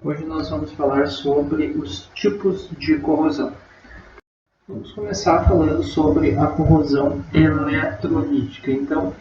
Hoje nós vamos falar sobre os tipos de corrosão. Vamos começar falando sobre a corrosão eletrolítica. Então,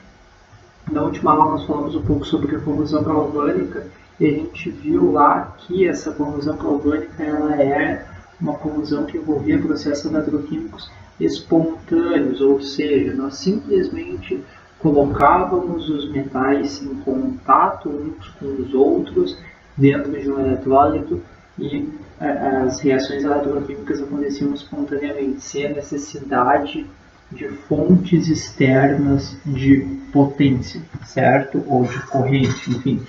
na última aula nós falamos um pouco sobre a corrosão galvânica e a gente viu lá que essa corrosão galvânica ela é uma corrosão que envolvia processos eletroquímicos espontâneos, ou seja, nós simplesmente colocávamos os metais em contato uns com os outros dentro de um eletrólito e as reações eletroquímicas aconteciam espontaneamente, sem a necessidade de fontes externas de potência, certo? Ou de corrente, enfim.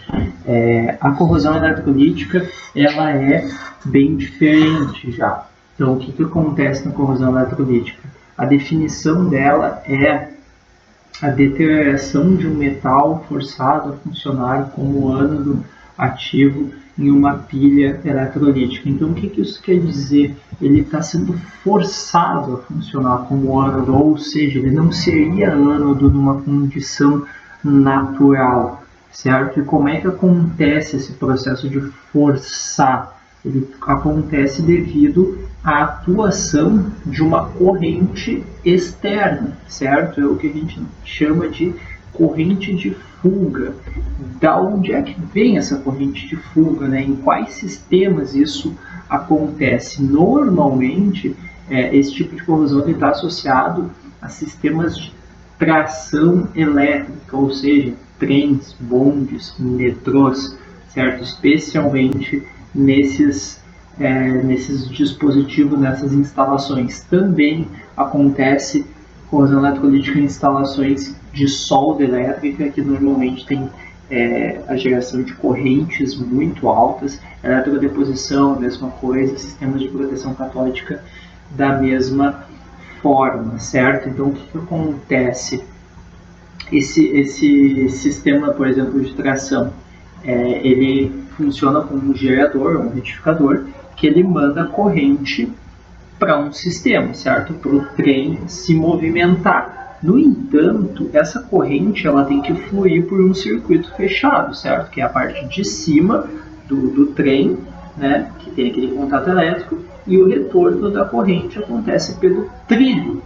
A corrosão eletrolítica, ela é bem diferente já. Então, o que acontece na corrosão eletrolítica? A definição dela é a deterioração de um metal forçado a funcionar como ânodo ativo em uma pilha eletrolítica. Então, o que isso quer dizer? Ele está sendo forçado a funcionar como ânodo, ou seja, ele não seria ânodo numa condição natural, certo? E como é que acontece esse processo de forçar? Ele acontece devido à atuação de uma corrente externa, certo? É o que a gente chama de corrente de fuga. Da onde é que vem essa corrente de fuga, né? Em quais sistemas isso acontece? Normalmente, esse tipo de corrosão está associado a sistemas de tração elétrica, ou seja, trens, bondes, metrôs, certo? Especialmente nesses dispositivos, nessas instalações. Também acontece corrosão eletrolítica em instalações de solda elétrica, que normalmente tem a geração de correntes muito altas, eletrodeposição, a mesma coisa, sistemas de proteção catódica da mesma forma, certo? Então, o que acontece? Esse sistema, por exemplo, de tração, ele funciona como um gerador, um retificador, que ele manda corrente para um sistema, certo? Para o trem se movimentar. No entanto, essa corrente ela tem que fluir por um circuito fechado, certo? Que é a parte de cima do trem, né? Que tem aquele contato elétrico, e o retorno da corrente acontece pelo trilho,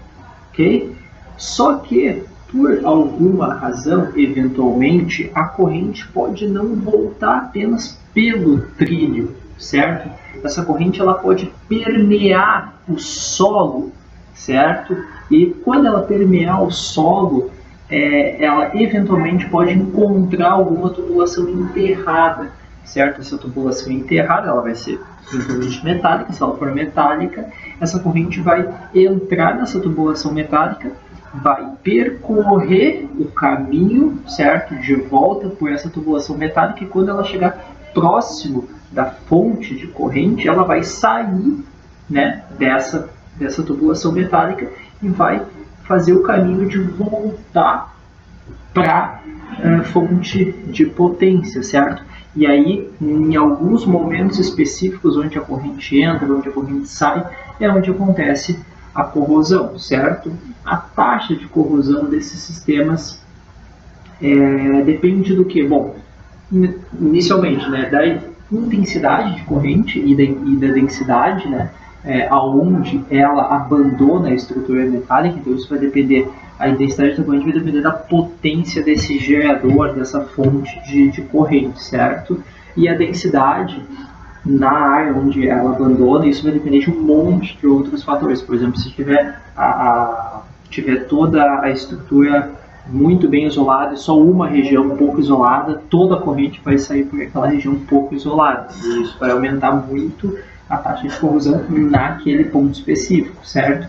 ok? Só que, por alguma razão, eventualmente, a corrente pode não voltar apenas pelo trilho, certo? Essa corrente ela pode permear o solo, certo? E quando ela permear o solo, ela eventualmente pode encontrar alguma tubulação enterrada, certo? Essa tubulação enterrada, ela vai ser eventualmente metálica. Se ela for metálica, essa corrente vai entrar nessa tubulação metálica, vai percorrer o caminho, certo? De volta por essa tubulação metálica, e quando ela chegar próximo da fonte de corrente, ela vai sair, né, dessa tubulação metálica e vai fazer o caminho de voltar para a fonte de potência, certo? E aí, em alguns momentos específicos onde a corrente entra, onde a corrente sai, é onde acontece a corrosão, certo? A taxa de corrosão desses sistemas depende do que? Bom, inicialmente, né, da intensidade de corrente e da densidade, né, aonde ela abandona a estrutura metálica. Então isso vai depender, a intensidade da corrente vai depender da potência desse gerador, dessa fonte de corrente, certo? E a densidade na área onde ela abandona, isso vai depender de um monte de outros fatores. Por exemplo, se tiver toda a estrutura muito bem isolada e só uma região um pouco isolada, toda a corrente vai sair por aquela região um pouco isolada. E isso vai aumentar muito a taxa de corrosão naquele ponto específico, certo?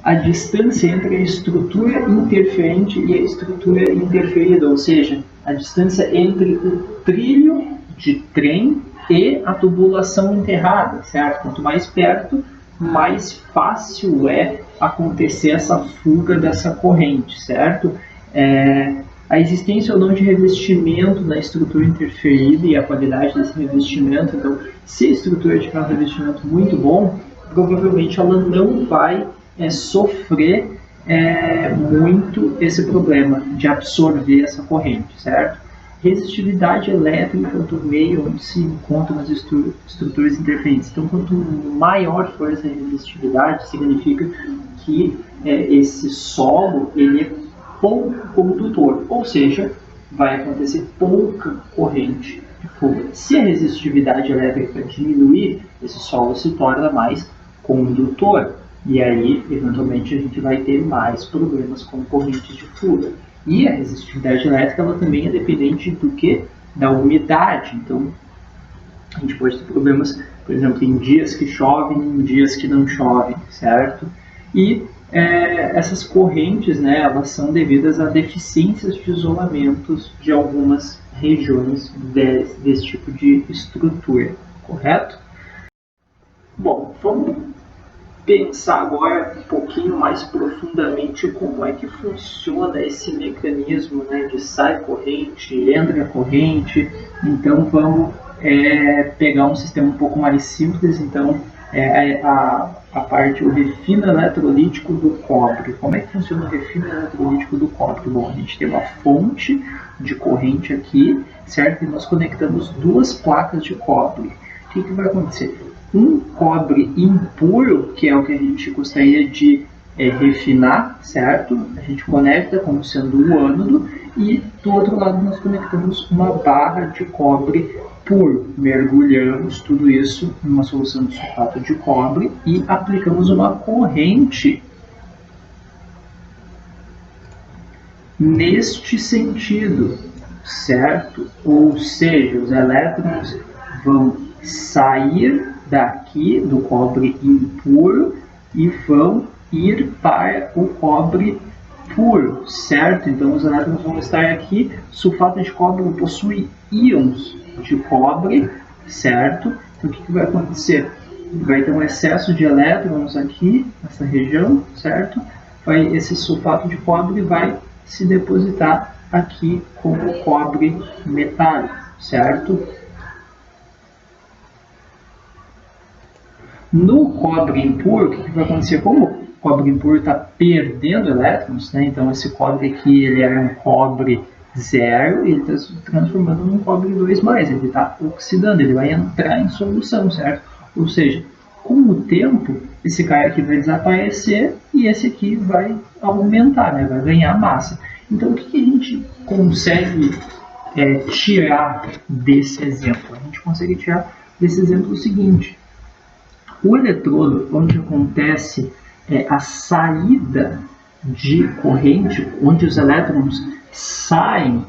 A distância entre a estrutura interferente e a estrutura interferida, ou seja, a distância entre o trilho de trem e a tubulação enterrada, certo? Quanto mais perto, mais fácil é acontecer essa fuga dessa corrente, certo? A existência ou não de revestimento na estrutura interferida e a qualidade desse revestimento. Então, se a estrutura tiver um revestimento muito bom, provavelmente ela não vai sofrer muito esse problema de absorver essa corrente, certo? resistividade elétrica do meio onde se encontram as estruturas interferentes. Então, quanto maior for essa resistividade, significa que esse solo ele é pouco condutor, ou seja, vai acontecer pouca corrente de fuga. Se a resistividade elétrica diminuir, esse solo se torna mais condutor, e aí, eventualmente, a gente vai ter mais problemas com correntes de fuga. E a resistividade elétrica ela também é dependente do que? Da umidade. Então, a gente pode ter problemas, por exemplo, em dias que chovem, em dias que não chovem, certo? E essas correntes, né, elas são devidas a deficiências de isolamentos de algumas regiões desse tipo de estrutura, correto? Bom, vamos pensar agora um pouquinho mais profundamente como é que funciona esse mecanismo, né, de sai corrente, entra corrente. Então vamos pegar um sistema um pouco mais simples. Então a parte, o refino eletrolítico do cobre. Como é que funciona o refino eletrolítico do cobre? Bom, a gente tem uma fonte de corrente aqui, certo? E nós conectamos duas placas de cobre. O que vai acontecer? Um cobre impuro, que é o que a gente gostaria de refinar, certo? A gente conecta como sendo o ânodo, e do outro lado nós conectamos uma barra de cobre puro. Mergulhamos tudo isso em uma solução de sulfato de cobre e aplicamos uma corrente neste sentido, certo? Ou seja, os elétrons vão sair daqui do cobre impuro e vão ir para o cobre puro, certo? Então os elétrons vão estar aqui. Sulfato de cobre possui íons de cobre, certo? Então o que vai acontecer? Vai ter um excesso de elétrons aqui nessa região, certo? Esse sulfato de cobre vai se depositar aqui como cobre metálico, certo? No cobre impuro, o que vai acontecer? Como o cobre impuro está perdendo elétrons, né? Então esse cobre aqui ele era um cobre 0 e ele está se transformando num cobre 2+, ele está oxidando, ele vai entrar em solução, certo? Ou seja, com o tempo, esse cara aqui vai desaparecer e esse aqui vai aumentar, né? Vai ganhar massa. Então o que a gente consegue tirar desse exemplo? A gente consegue tirar desse exemplo o seguinte: o eletrodo, onde acontece a saída de corrente, onde os elétrons saem,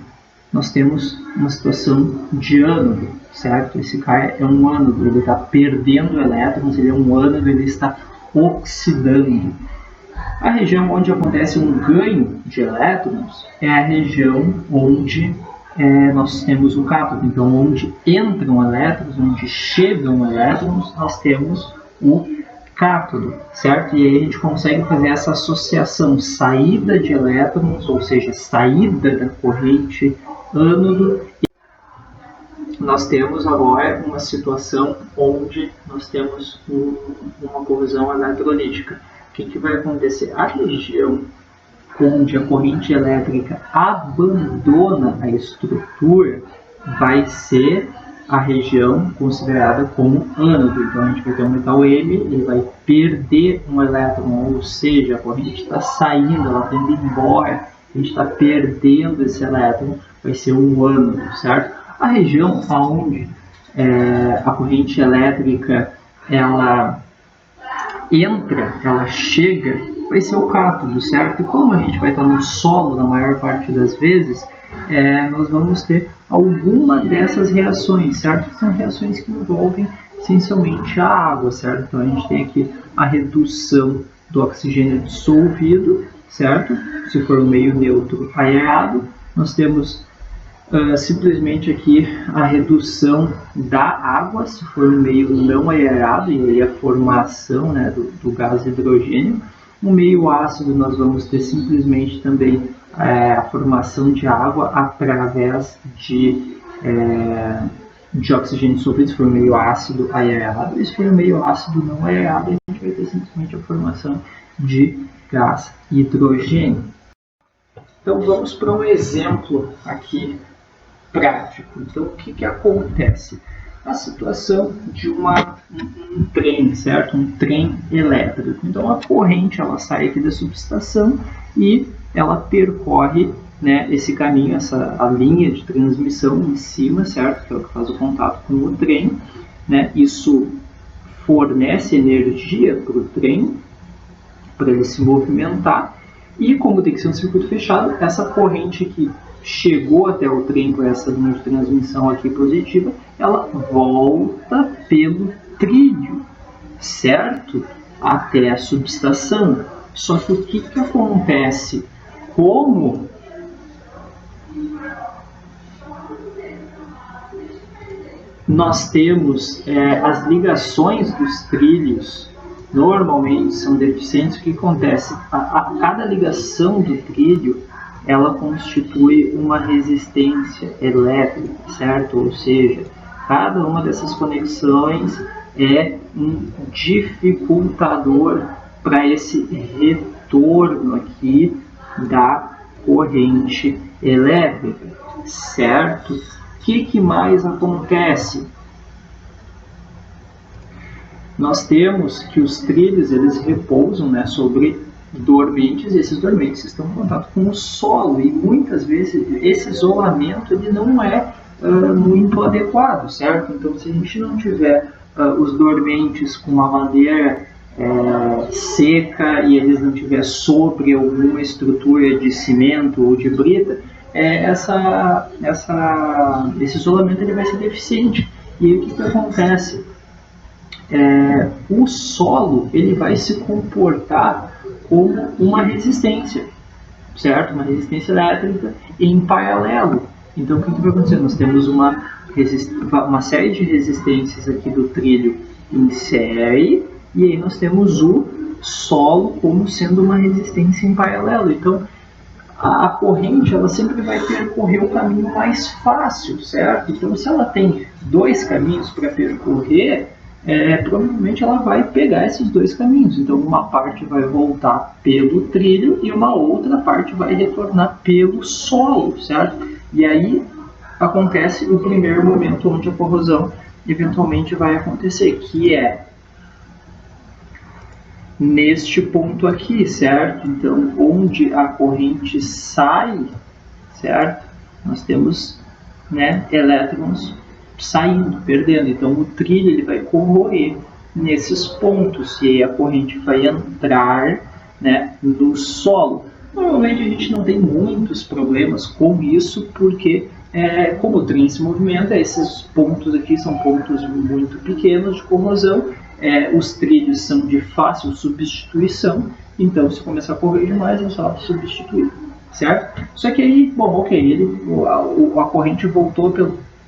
nós temos uma situação de ânodo, certo? Esse cara é um ânodo, ele está perdendo elétrons, ele é um ânodo, ele está oxidando. A região onde acontece um ganho de elétrons é a região onde nós temos o cátodo. Então, onde entram elétrons, onde chegam elétrons, nós temos o cátodo, certo? E aí a gente consegue fazer essa associação, saída de elétrons, ou seja, saída da corrente ânodo. Nós temos agora uma situação onde nós temos uma corrosão eletrolítica. O que vai acontecer? A região onde a corrente elétrica abandona a estrutura vai ser a região considerada como ânodo. Então a gente vai ter um metal M, ele vai perder um elétron, ou seja, a corrente está saindo, ela está indo embora, a gente está perdendo esse elétron, vai ser um ânodo, certo? A região onde a corrente elétrica ela entra, ela chega, vai ser o cátodo, certo? E como a gente vai estar no solo na maior parte das vezes, nós vamos ter alguma dessas reações, certo? São reações que envolvem essencialmente a água, certo? Então a gente tem aqui a redução do oxigênio dissolvido, certo? Se for um meio neutro aerado, nós temos simplesmente aqui a redução da água, se for um meio não aerado, e aí a formação, né, do gás hidrogênio. No meio ácido nós vamos ter simplesmente também a formação de água através de oxigênio dissolvido, se for um meio ácido aerado, e se for um meio ácido não aerado, a gente vai ter simplesmente a formação de gás hidrogênio. Então vamos para um exemplo aqui prático. Então, o que acontece? A situação de um trem, certo? Um trem elétrico. Então, a corrente ela sai aqui da subestação e ela percorre, né, esse caminho, a linha de transmissão em cima, certo? Que é o que faz o contato com o trem, né? Isso fornece energia para o trem, para ele se movimentar, e como tem que ser um circuito fechado, essa corrente que chegou até o trem com essa linha de transmissão aqui positiva, ela volta pelo trilho, certo? Até a subestação. Só que o que acontece? Como nós temos as ligações dos trilhos normalmente são deficientes, o que acontece? A cada ligação do trilho ela constitui uma resistência elétrica, certo? Ou seja, cada uma dessas conexões é um dificultador para esse retorno aqui da corrente elétrica, certo? O que mais acontece? Nós temos que os trilhos eles repousam, né, sobre dormentes, e esses dormentes estão em contato com o solo, e muitas vezes esse isolamento ele não é muito adequado, certo? Então, se a gente não tiver os dormentes com uma madeira seca e eles não tiver sobre alguma estrutura de cimento ou de brita, esse isolamento ele vai ser deficiente. E aí, o que acontece? O solo ele vai se comportar como uma resistência, certo? Uma resistência elétrica em paralelo. Então, o que vai acontecer? Nós temos uma série de resistências aqui do trilho em série, e aí nós temos o solo como sendo uma resistência em paralelo. Então, a corrente ela sempre vai percorrer o caminho mais fácil, certo? Então, se ela tem dois caminhos para percorrer, provavelmente ela vai pegar esses dois caminhos. Então, uma parte vai voltar pelo trilho e uma outra parte vai retornar pelo solo, certo? E aí acontece o primeiro momento onde a corrosão eventualmente vai acontecer, que é neste ponto aqui, certo? Então, onde a corrente sai, certo? Nós temos, né, elétrons saindo, perdendo. Então, o trilho ele vai corroer nesses pontos e aí a corrente vai entrar, né, no solo. Normalmente a gente não tem muitos problemas com isso, porque como o trem se movimenta, esses pontos aqui são pontos muito pequenos de corrosão, os trilhos são de fácil substituição, então se começar a correr demais é só substituir, certo? Só que aí, bom, ok, a corrente voltou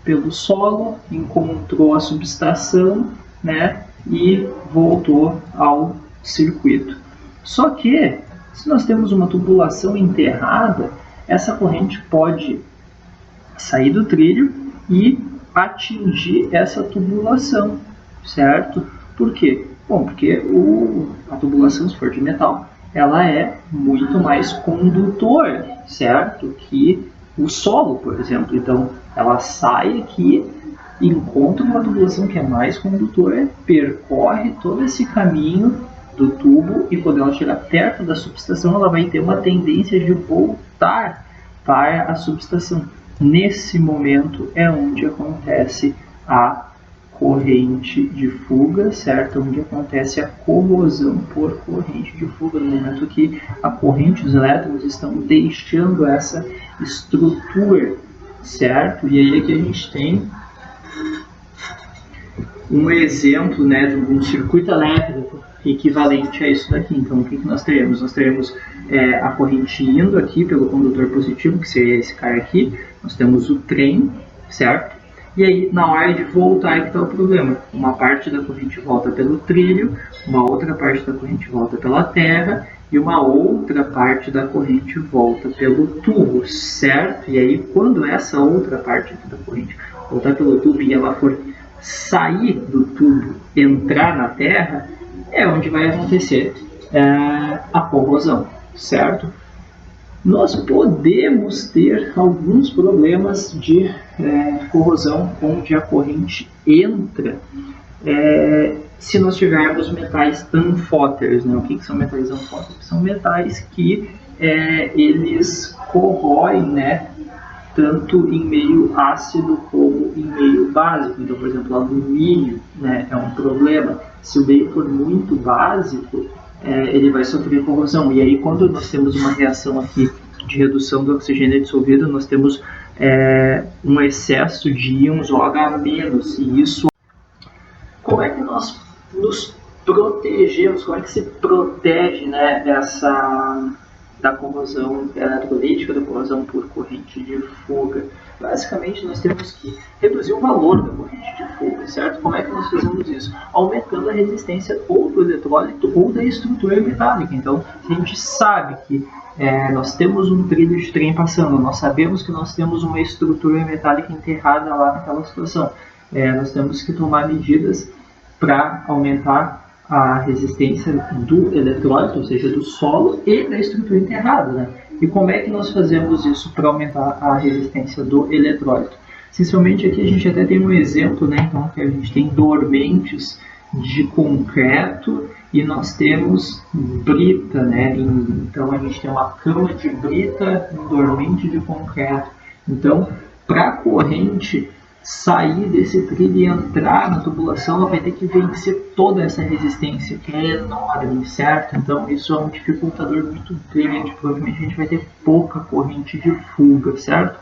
pelo solo, encontrou a subestação, né, e voltou ao circuito. Só que, se nós temos uma tubulação enterrada, essa corrente pode sair do trilho e atingir essa tubulação, certo? Por quê? Bom, porque a tubulação, se for de metal, ela é muito mais condutora, certo? Que o solo, por exemplo. Então, ela sai aqui, encontra uma tubulação que é mais condutora, percorre todo esse caminho do tubo e quando ela chegar perto da subestação, ela vai ter uma tendência de voltar para a subestação. Nesse momento é onde acontece a corrente de fuga, certo? Onde acontece a corrosão por corrente de fuga, no momento que a corrente, os elétrons estão deixando essa estrutura, certo? E aí aqui a gente tem um exemplo, né, de um circuito elétrico equivalente a isso daqui. Então, o que nós teremos? Nós teremos a corrente indo aqui pelo condutor positivo, que seria esse cara aqui. Nós temos o trem, certo? E aí, na hora de voltar, que está o problema. Uma parte da corrente volta pelo trilho, uma outra parte da corrente volta pela terra e uma outra parte da corrente volta pelo tubo, certo? E aí, quando essa outra parte da corrente voltar pelo tubo e ela for sair do tubo, entrar na terra, é onde vai acontecer a corrosão, certo? nós podemos ter alguns problemas de corrosão onde a corrente entra se nós tivermos metais anfóteres, né? O que são metais anfóteres? São metais que eles corroem, né, tanto em meio ácido como em meio básico. Então, por exemplo, o alumínio, né, é um problema. Se o meio for muito básico, ele vai sofrer corrosão. E aí, quando nós temos uma reação aqui de redução do oxigênio dissolvido, nós temos um excesso de íons OH-, e isso... Como é que nós nos protegemos? Como é que se protege, né, da corrosão eletrolítica, da corrosão por corrente de fuga? Basicamente, nós temos que reduzir o valor da corrente de fuga, certo? Como é que nós fazemos isso? Aumentando a resistência ou do eletrólito ou da estrutura metálica. Então, a gente sabe que nós temos um trilho de trem passando, nós sabemos que nós temos uma estrutura metálica enterrada lá naquela situação. Nós temos que tomar medidas para aumentar a resistência do eletrólito, ou seja, do solo e da estrutura enterrada, né? E como é que nós fazemos isso para aumentar a resistência do eletrólito? Essencialmente aqui a gente até tem um exemplo, né? Então, que a gente tem dormentes de concreto e nós temos brita, né? Então a gente tem uma cama de brita, um dormente de concreto. Então, para a corrente sair desse trilho e entrar na tubulação, ela vai ter que vencer toda essa resistência, que é enorme, certo? Então isso é um dificultador muito grande, provavelmente a gente vai ter pouca corrente de fuga, certo?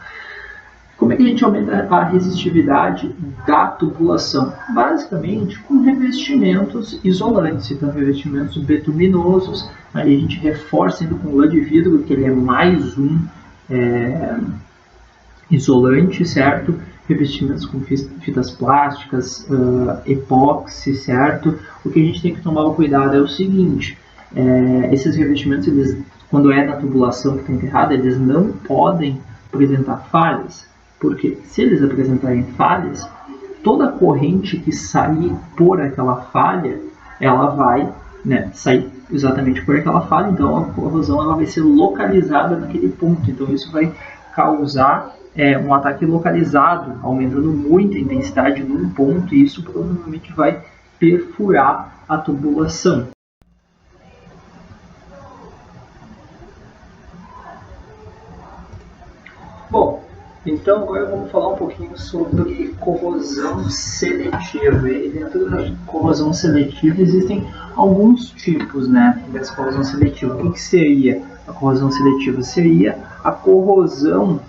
Como é que a gente aumenta a resistividade da tubulação? Basicamente com revestimentos isolantes, então revestimentos betuminosos, aí a gente reforça ainda com lã de vidro, que ele é mais um isolante, certo? Revestimentos com fitas plásticas, epóxi, certo? O que a gente tem que tomar cuidado é o seguinte, esses revestimentos, eles, quando é na tubulação que está enterrada, eles não podem apresentar falhas, porque se eles apresentarem falhas, toda a corrente que sair por aquela falha, ela vai, né, sair exatamente por aquela falha, então a corrosão ela vai ser localizada naquele ponto, então isso vai causar um ataque localizado, aumentando muito a intensidade num ponto, e isso provavelmente vai perfurar a tubulação. Bom, então agora vamos falar um pouquinho sobre corrosão seletiva. E dentro da corrosão seletiva existem alguns tipos, né, dessa corrosão seletiva. O que seria a corrosão seletiva? Seria a corrosão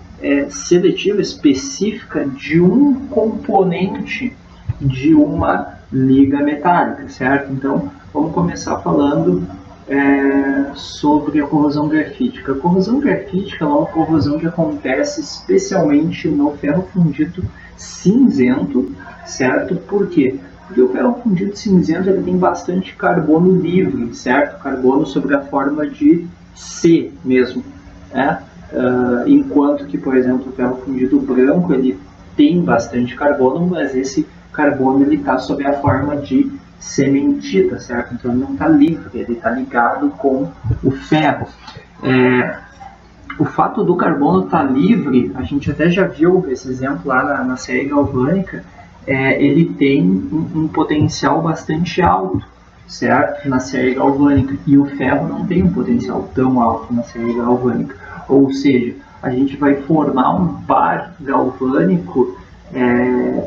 seletiva específica de um componente de uma liga metálica, certo? Então, vamos começar falando sobre a corrosão grafítica. A corrosão grafítica é uma corrosão que acontece especialmente no ferro fundido cinzento, certo? Por quê? Porque o ferro fundido cinzento ele tem bastante carbono livre, certo? Carbono sob a forma de C mesmo, né? Enquanto que, por exemplo, o ferro fundido branco ele tem bastante carbono, mas esse carbono ele está sob a forma de cementita, certo? Então ele não está livre, ele está ligado com o ferro. O fato do carbono estar livre, a gente até já viu esse exemplo lá na série galvânica, ele tem um potencial bastante alto, certo? Na série galvânica, e o ferro não tem um potencial tão alto na série galvânica. Ou seja, a gente vai formar um par galvânico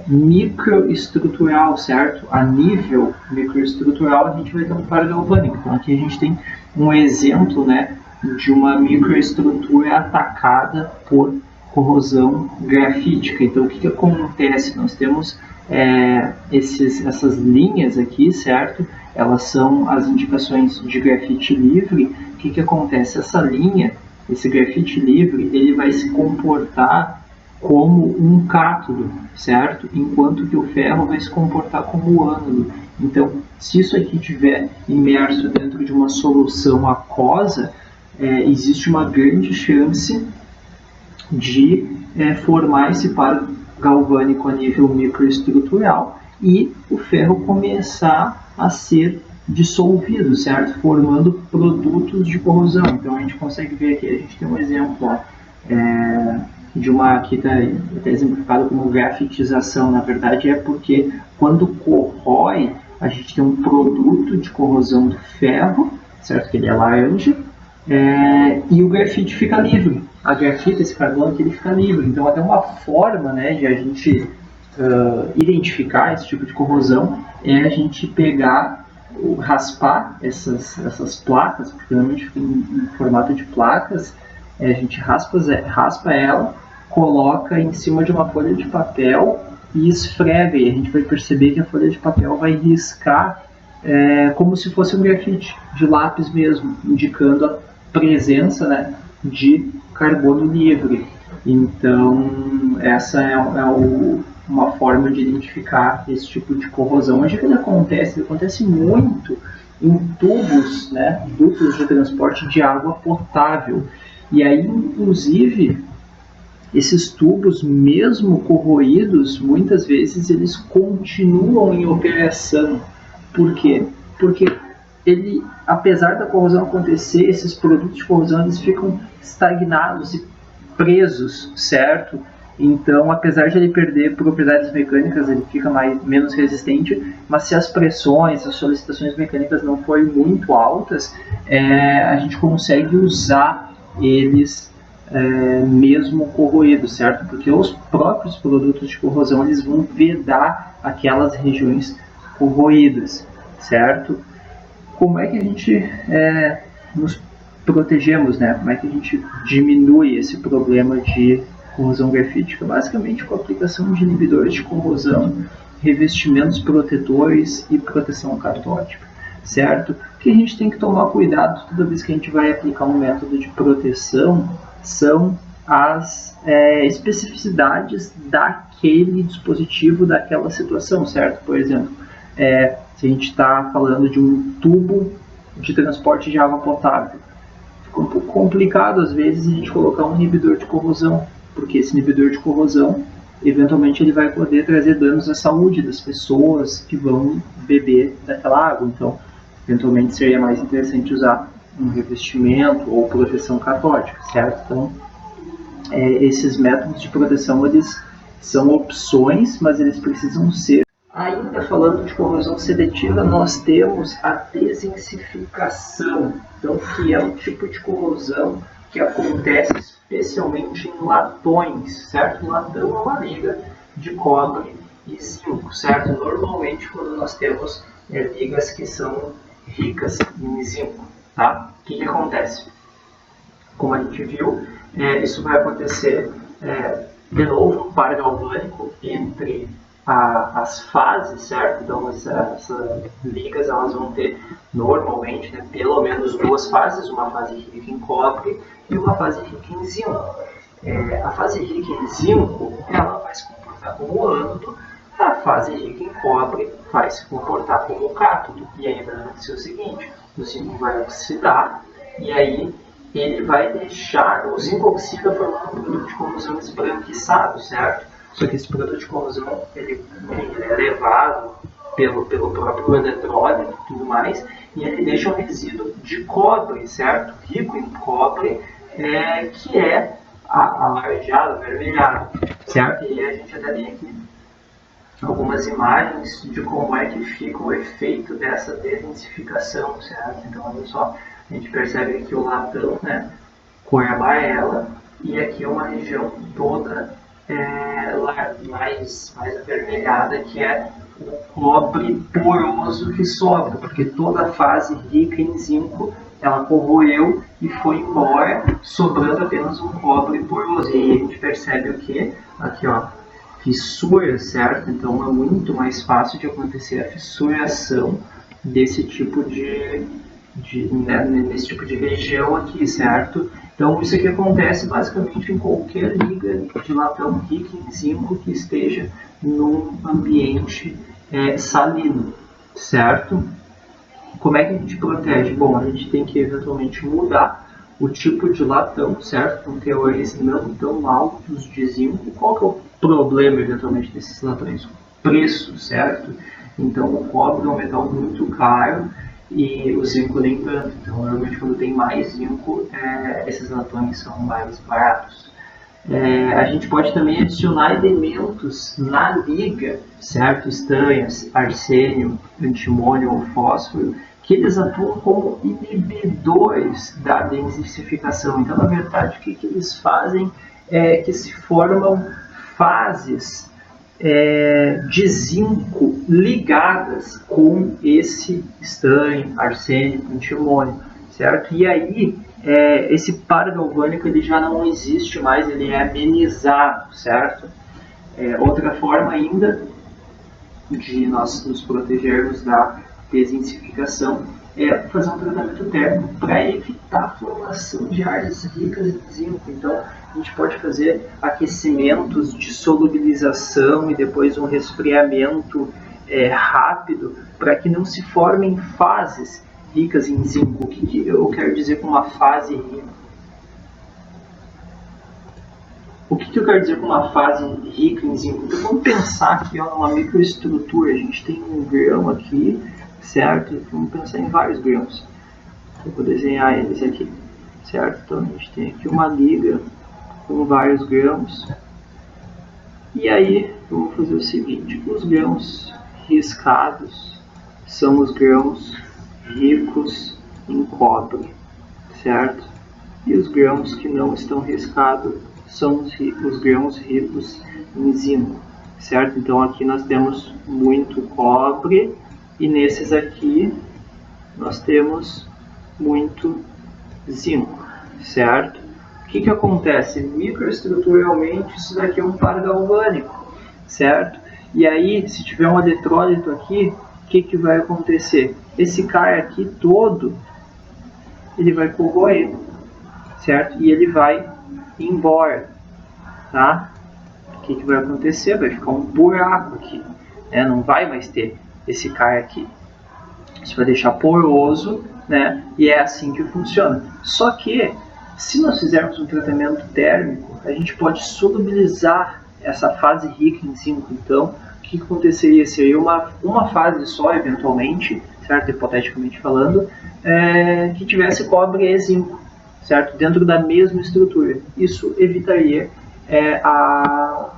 microestrutural, certo? A nível microestrutural a gente vai ter um par galvânico. Então aqui a gente tem um exemplo, né, de uma microestrutura atacada por corrosão grafítica. Então o que acontece? Nós temos essas linhas aqui, certo? Elas são as indicações de grafite livre. O que acontece? Essa linha, esse grafite livre, ele vai se comportar como um cátodo, certo? Enquanto que o ferro vai se comportar como ânodo. Então, se isso aqui estiver imerso dentro de uma solução aquosa, existe uma grande chance de formar esse par galvânico a nível microestrutural e o ferro começar a ser dissolvido, certo? Formando produtos de corrosão. Então a gente consegue ver aqui, a gente tem um exemplo, ó, de uma, aqui está exemplificado como grafitização. Na verdade é porque quando corrói, a gente tem um produto de corrosão do ferro, certo? Que ele é laranja, e o grafite fica livre. A grafite, esse carbono aqui, ele fica livre. Então até uma forma, né, de a gente identificar esse tipo de corrosão é a gente pegar, raspar essas placas, porque normalmente fica em formato de placas, a gente raspa ela, coloca em cima de uma folha de papel e esfrega, e a gente vai perceber que a folha de papel vai riscar como se fosse um grafite de lápis mesmo, indicando a presença, né, de carbono livre. Então essa é uma forma de identificar esse tipo de corrosão. Onde que ele acontece? Ele acontece muito em tubos, né, dutos de transporte de água potável. E aí, inclusive, esses tubos, mesmo corroídos, muitas vezes eles continuam em operação. Por quê? Porque ele, apesar da corrosão acontecer, esses produtos de corrosão eles ficam estagnados e presos, certo? Então, apesar de ele perder propriedades mecânicas, ele fica menos resistente, mas se as pressões, as solicitações mecânicas não forem muito altas, a gente consegue usar eles mesmo corroídos, certo? Porque os próprios produtos de corrosão eles vão vedar aquelas regiões corroídas, certo? Como é que a gente nos protegemos, né? Como é que a gente diminui esse problema de corrosão grafítica? Basicamente com a aplicação de inibidores de corrosão, revestimentos protetores e proteção catódica, certo? O que a gente tem que tomar cuidado toda vez que a gente vai aplicar um método de proteção são as especificidades daquele dispositivo, daquela situação, certo? Por exemplo, se a gente está falando de um tubo de transporte de água potável, fica um pouco complicado às vezes a gente colocar um inibidor de corrosão, porque esse inibidor de corrosão eventualmente ele vai poder trazer danos à saúde das pessoas que vão beber daquela água. Então, eventualmente seria mais interessante usar um revestimento ou proteção catódica, certo? Então, esses métodos de proteção eles são opções, mas eles precisam ser. Ainda falando de corrosão seletiva, nós temos a desensificação, então, que é um tipo de corrosão que acontece especialmente em latões, certo? Latão é uma liga de cobre e zinco, certo? Normalmente quando nós temos ligas que são ricas em zinco, tá? O que acontece? Como a gente viu, isso vai acontecer de novo um par galvânico entre as fases, certo? Então essas ligas elas vão ter normalmente, né, pelo menos duas fases, uma fase rica em cobre e uma fase rica em zinco. A fase rica em zinco ela vai se comportar como ânodo, a fase rica em cobre vai se comportar como cátodo. E aí vai acontecer o seguinte: o zinco vai oxidar e aí ele vai deixar, o zinco oxida formando um produto de corrosão esbranquiçado, certo? Só que esse produto de corrosão ele é levado pelo próprio eletrólito e tudo mais, e ele deixa um resíduo de cobre, certo? Rico em cobre, que é alaranjado, avermelhado, certo? E a gente até tem aqui algumas imagens de como é que fica o efeito dessa desensificação, certo? Então, olha só, a gente percebe aqui o latão, né, cor amarela, e aqui é uma região toda mais avermelhada, que é o cobre poroso que sobra, porque toda a fase rica em zinco ela corroeu e foi embora, sobrando apenas um cobre poroso. E aí a gente percebe o que? Aqui, ó, fissura, certo? Então é muito mais fácil de acontecer a fissuração desse tipo nesse tipo de região aqui, certo? Então isso aqui acontece basicamente em qualquer liga de latão rica em zinco que esteja num ambiente salino, certo? Como é que a gente protege? Bom, a gente tem que eventualmente mudar o tipo de latão, certo? Com teores não tão altos de zinco. Qual que é o problema eventualmente desses latões? O preço, certo? Então o cobre é um metal muito caro e o zinco nem tanto. Então, normalmente quando tem mais zinco, esses latões são mais baratos. A gente pode também adicionar elementos na liga, certo? Estanhas, arsênio, antimônio ou fósforo, que eles atuam como inibidores da densificação. Então, na verdade, o que eles fazem é que se formam fases de zinco ligadas com esse estanho, arsênico, antimônio, certo? E aí, esse par galvânico ele já não existe mais, ele é amenizado, certo? Outra forma ainda de nós nos protegermos da desinsificação é fazer um tratamento térmico para evitar a formação de áreas ricas em zinco. Então, a gente pode fazer aquecimentos de solubilização e depois um resfriamento rápido para que não se formem fases ricas em zinco. O que eu quero dizer com uma fase rica? O que eu quero dizer com uma fase rica em zinco? Então, vamos pensar aqui numa microestrutura. A gente tem um grão aqui, certo? Vamos pensar em vários grãos. Eu vou desenhar eles aqui, certo? Então, a gente tem aqui uma liga com vários grãos. E aí, vamos fazer o seguinte. Os grãos riscados são os grãos ricos em cobre, certo? E os grãos que não estão riscados são os grãos ricos em zinco, certo? Então aqui nós temos muito cobre e nesses aqui nós temos muito zinco, certo? O que acontece? Microestruturalmente isso daqui é um par galvânico, certo? E aí, se tiver um eletrólito aqui, o que vai acontecer? Esse cara aqui todo, ele vai corroer, certo? E ele vai embora, tá? O que vai acontecer? Vai ficar um buraco aqui, né? Não vai mais ter esse cara aqui. Isso vai deixar poroso, né? E é assim que funciona. Só que, se nós fizermos um tratamento térmico, a gente pode solubilizar essa fase rica em zinco. Então, o que aconteceria? Seria uma fase só, eventualmente, certo? Hipoteticamente falando, que tivesse cobre e zinco, certo? Dentro da mesma estrutura. Isso evitaria a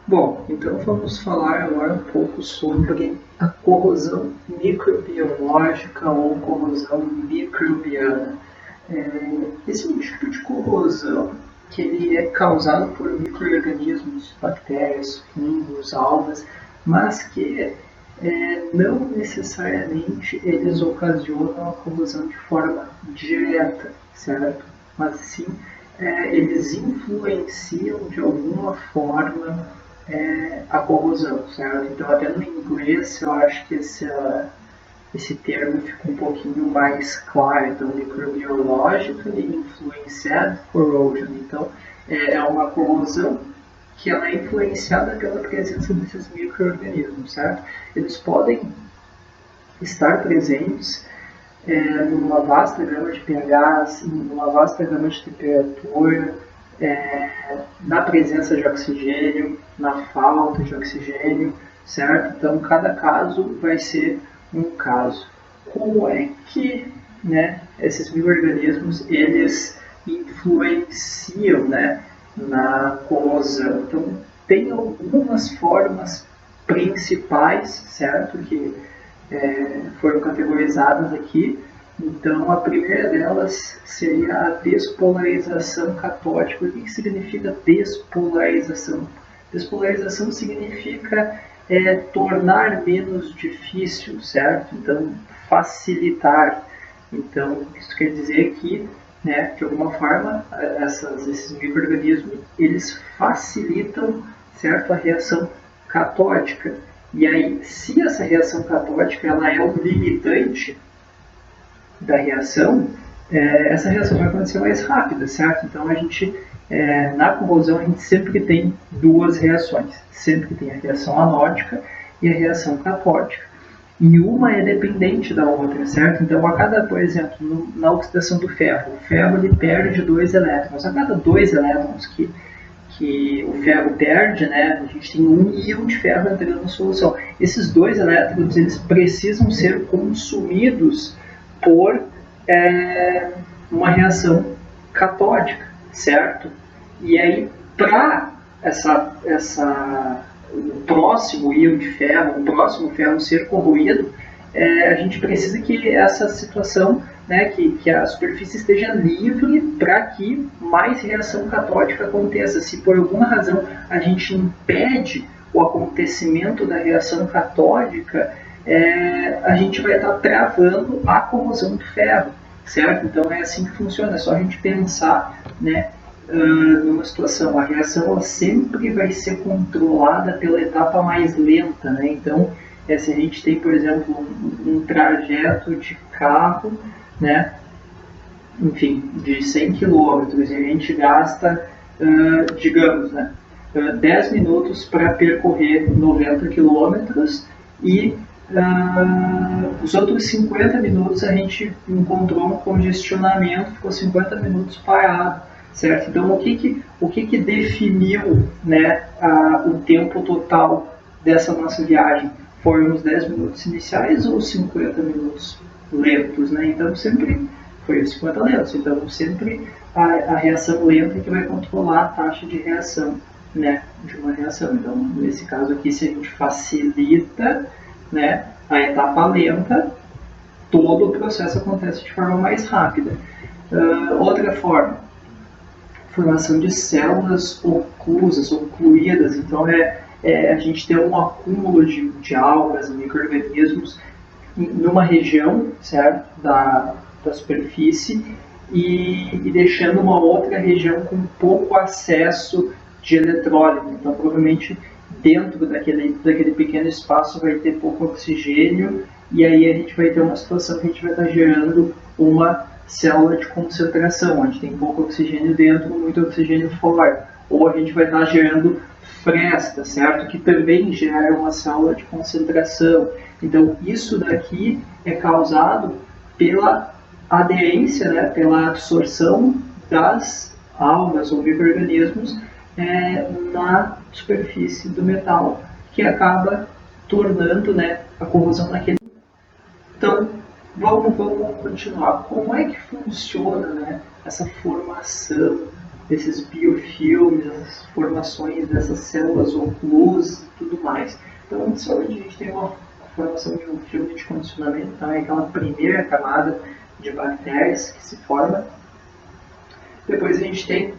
Bom, então vamos falar agora um pouco sobre a corrosão microbiológica ou corrosão microbiana. Esse é um tipo de corrosão que ele é causado por micro-organismos, bactérias, fungos, algas, mas que não necessariamente eles ocasionam a corrosão de forma direta, certo? Mas sim, eles influenciam de alguma forma a corrosão, certo? Então, até no inglês, eu acho que esse termo fica um pouquinho mais claro. Então, microbiologically influenced corrosion. Então, é uma corrosão que ela é influenciada pela presença desses micro-organismos, certo? Eles podem estar presentes numa vasta gama de pHs, numa vasta gama de temperatura, na presença de oxigênio, na falta de oxigênio, certo? Então, cada caso vai ser um caso. Como é que, né, esses micro-organismos eles influenciam, né, na corrosão? Então, tem algumas formas principais, certo, que foram categorizadas aqui. Então, a primeira delas seria a despolarização catódica. O que significa despolarização? Despolarização significa tornar menos difícil, certo? Então, facilitar. Então, isso quer dizer que, né, de alguma forma, esses micro-organismos, eles facilitam, certo, a reação catódica. E aí, se essa reação catódica ela é o limitante da reação, essa reação vai acontecer mais rápida, certo? Então, a gente, na corrosão, a gente sempre tem duas reações. Sempre tem a reação anódica e a reação catódica. E uma é dependente da outra, certo? Então, a cada, por exemplo, na oxidação do ferro, o ferro ele perde 2 elétrons. A cada 2 elétrons que o ferro perde, né, a gente tem um íon de ferro entrando na solução. Esses 2 elétrons eles precisam ser consumidos por uma reação catódica, certo? E aí, para o próximo íon de ferro, o próximo ferro ser corroído, a gente precisa que essa situação, né, que a superfície esteja livre para que mais reação catódica aconteça. Se por alguma razão a gente impede o acontecimento da reação catódica, a gente vai estar travando a corrosão do ferro, certo? Então é assim que funciona, é só a gente pensar, né, numa situação, a reação ela sempre vai ser controlada pela etapa mais lenta, né? Então, se a gente tem, por exemplo, um trajeto de carro, né, enfim, de 100 km, e a gente gasta, digamos, né, 10 minutos para percorrer 90 km e os outros 50 minutos a gente encontrou um congestionamento, ficou 50 minutos parado, certo? Então, o que definiu, né, o tempo total dessa nossa viagem? Foram os 10 minutos iniciais ou os 50 minutos lentos, né? Então, sempre foi os 50 lentos. Então, sempre a reação lenta que vai controlar a taxa de reação, né, de uma reação. Então, nesse caso aqui, se a gente facilita, né, a etapa lenta, todo o processo acontece de forma mais rápida. Outra forma, formação de células oclusas, ocluídas. Então, a gente tem um acúmulo de algas e micro-organismos numa região, certo, da superfície e deixando uma outra região com pouco acesso de eletrólito. Então, provavelmente, dentro daquele pequeno espaço vai ter pouco oxigênio e aí a gente vai ter uma situação que a gente vai estar gerando uma célula de concentração, onde tem pouco oxigênio dentro, muito oxigênio fora. Ou a gente vai estar gerando fresta, certo? Que também gera uma célula de concentração. Então, isso daqui é causado pela aderência, né, pela absorção das algas ou micro-organismos na superfície do metal, que acaba tornando, né, a corrosão naquele. Então, vamos continuar. Como é que funciona, né, essa formação desses biofilmes, essas formações dessas células oclusas e tudo mais? Então, inicialmente a gente tem uma formação de um filme de condicionamento, então é aquela primeira camada de bactérias que se forma. Depois a gente tem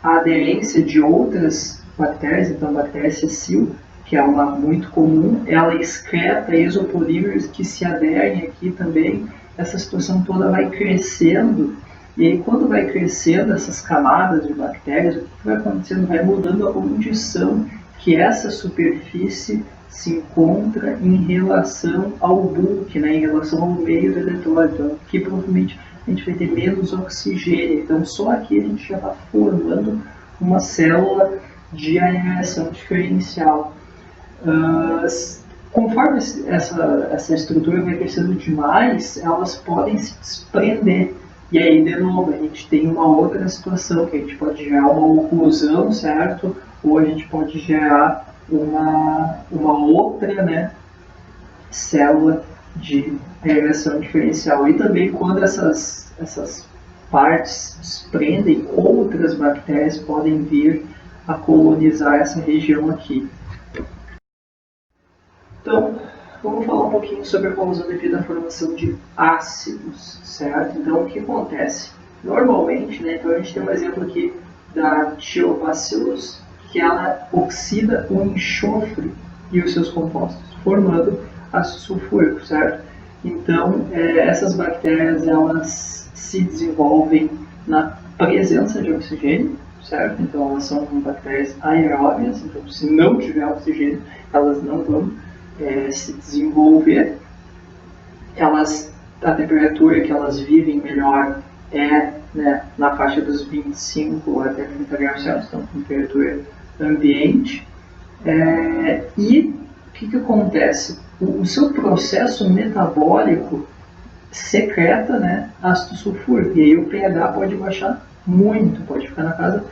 a aderência de outras bactérias, então a bactéria Cecil, que é uma muito comum, ela excreta isopolímeros que se aderem aqui também. Essa situação toda vai crescendo, e aí quando vai crescendo essas camadas de bactérias, o que vai acontecendo? Vai mudando a condição que essa superfície se encontra em relação ao bulk, né, em relação ao meio do eletrólito. Então, aqui provavelmente a gente vai ter menos oxigênio. Então, só aqui a gente já está formando uma célula de areação diferencial. Conforme essa estrutura vai crescendo demais, elas podem se desprender. E aí, de novo, a gente tem uma outra situação, que a gente pode gerar uma oclusão, certo? Ou a gente pode gerar uma outra, né, célula de areação diferencial. E também quando essas partes desprendem, outras bactérias podem vir a colonizar essa região aqui. Então, vamos falar um pouquinho sobre a corrosão devido à formação de ácidos, certo? Então, o que acontece? Normalmente, né, então a gente tem um exemplo aqui da Thiobacillus, que ela oxida o enxofre e os seus compostos, formando ácido sulfúrico, certo? Então, essas bactérias, elas se desenvolvem na presença de oxigênio, certo? Então, elas são bactérias aeróbias, então se não tiver oxigênio, elas não vão se desenvolver. A temperatura que elas vivem melhor é, né, na faixa dos 25 até 30 graus Celsius, então temperatura ambiente. E o que acontece? O seu processo metabólico secreta, né, ácido sulfúrico, e aí o pH pode baixar muito, pode ficar na casa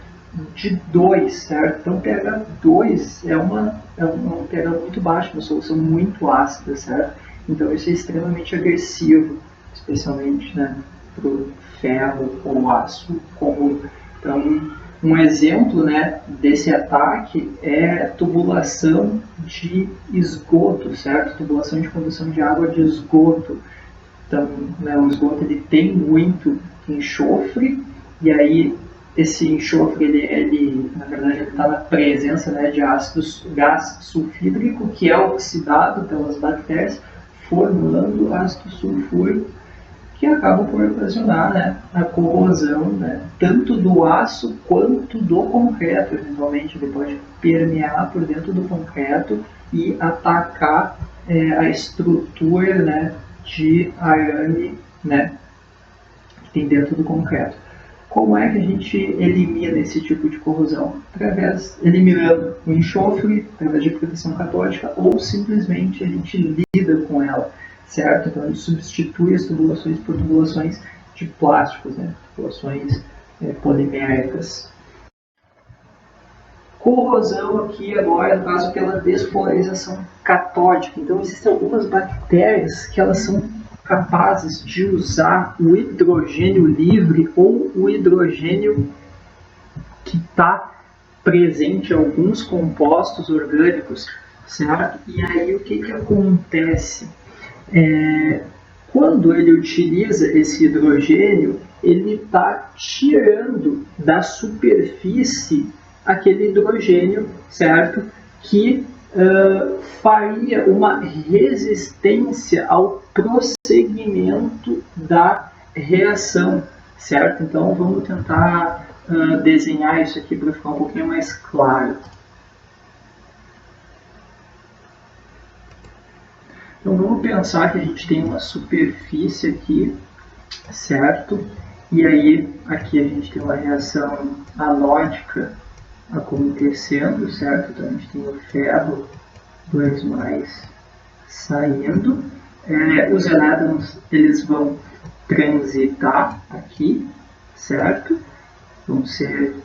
de 2, certo? Então pH 2 é um pH muito baixo, uma solução muito ácida, certo? Então isso é extremamente agressivo, especialmente, né, para o ferro ou aço comum. Então, um exemplo, né, desse ataque é tubulação de esgoto, certo? Tubulação de condução de água de esgoto. Então, né, o esgoto ele tem muito enxofre, e aí esse enxofre, ele na verdade, está na presença, né, de gás sulfídrico, que é oxidado pelas bactérias, formando ácido sulfúrico, que acaba por ocasionar, né, a corrosão, né, tanto do aço quanto do concreto. Eventualmente, ele pode permear por dentro do concreto e atacar a estrutura, né, de arame, né, que tem dentro do concreto. Como é que a gente elimina esse tipo de corrosão? Eliminando o enxofre, através de proteção catódica, ou simplesmente a gente lida com ela, certo? Então a gente substitui as tubulações por tubulações de plásticos, né? Tubulações poliméricas. Corrosão aqui agora, no caso, pela despolarização catódica. Então existem algumas bactérias que elas são capazes de usar o hidrogênio livre ou o hidrogênio que está presente em alguns compostos orgânicos, certo? E aí o que acontece? Quando ele utiliza esse hidrogênio, ele está tirando da superfície aquele hidrogênio, certo? Que faria uma resistência ao prosseguimento da reação, certo? Então vamos tentar desenhar isso aqui para ficar um pouquinho mais claro. Então vamos pensar que a gente tem uma superfície aqui, certo? E aí aqui a gente tem uma reação anódica acontecendo, certo? Então a gente tem o ferro 2+ saindo. Os elétrons, eles vão transitar aqui, certo? Vão ser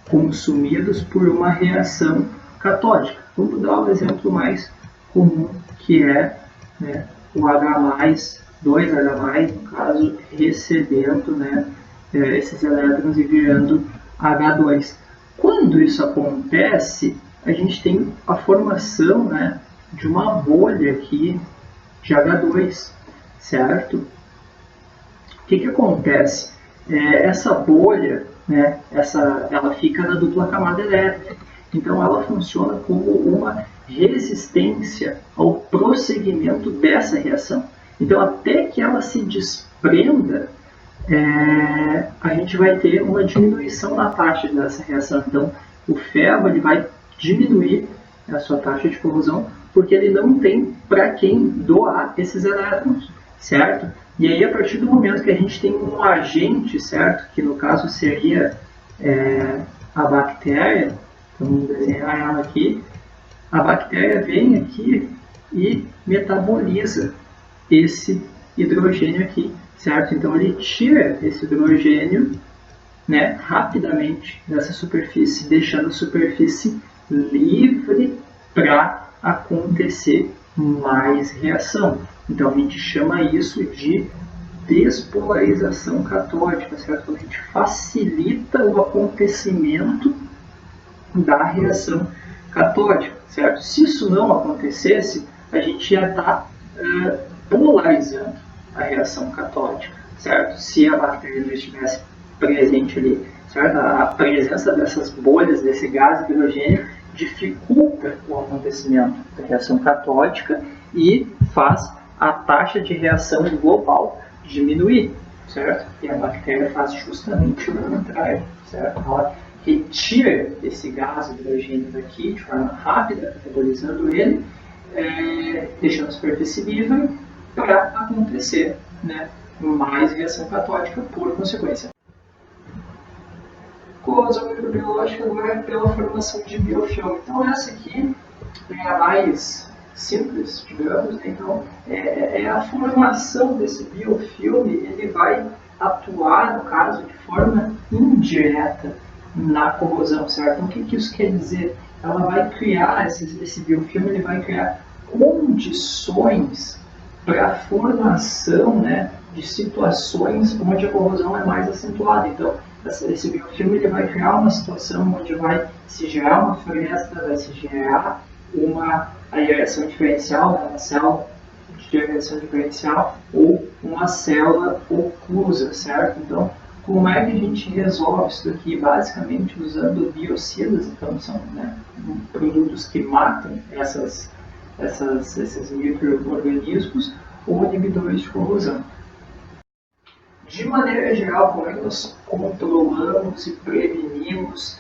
consumidos por uma reação catódica. Vamos dar um exemplo mais comum, que é, né, o H+, 2H+, no caso, recebendo, né, esses elétrons e virando H2. Quando isso acontece, a gente tem a formação, né, de uma bolha aqui de H2, certo? O que acontece? Essa bolha, né, ela fica na dupla camada elétrica, então ela funciona como uma resistência ao prosseguimento dessa reação. Então, até que ela se desprenda, a gente vai ter uma diminuição na taxa dessa reação. Então, o ferro ele vai diminuir a sua taxa de corrosão, porque ele não tem para quem doar esses elétrons, certo? E aí, a partir do momento que a gente tem um agente, certo? Que no caso seria a bactéria, então vamos desenhar ela aqui, a bactéria vem aqui e metaboliza esse hidrogênio aqui, certo? Então ele tira esse hidrogênio, né, rapidamente dessa superfície, deixando a superfície livre para acontecer mais reação. Então a gente chama isso de despolarização catódica, certo? Quando a gente facilita o acontecimento da reação catódica, certo? Se isso não acontecesse, a gente ia estar polarizando a reação catódica, certo? Se a bactéria não estivesse presente ali, certo? A presença dessas bolhas, desse gás hidrogênio, dificulta o acontecimento da reação catódica e faz a taxa de reação global diminuir, certo? E a bactéria faz justamente o contrário, certo? Ela retira esse gás hidrogênio daqui de forma rápida, metabolizando ele, deixando a superfície livre para acontecer, né, mais reação catódica por consequência. Corrosão microbiológica agora é pela formação de biofilme. Então essa aqui é a mais simples, digamos, né? Então é a formação desse biofilme, ele vai atuar, no caso, de forma indireta na corrosão, certo? Então o que isso quer dizer? Ela vai criar, esse biofilme ele vai criar condições para a formação, né, de situações onde a corrosão é mais acentuada. Então, esse biofilme ele vai criar uma situação onde vai se gerar uma fresta, vai se gerar uma agregação diferencial, né, uma célula de agregação diferencial ou uma célula oclusa, certo? Então, como é que a gente resolve isso daqui? Basicamente usando biocidas, então são, né, produtos que matam esses micro-organismos ou inibidores de corrosão. De maneira geral, como é que nós controlamos e prevenimos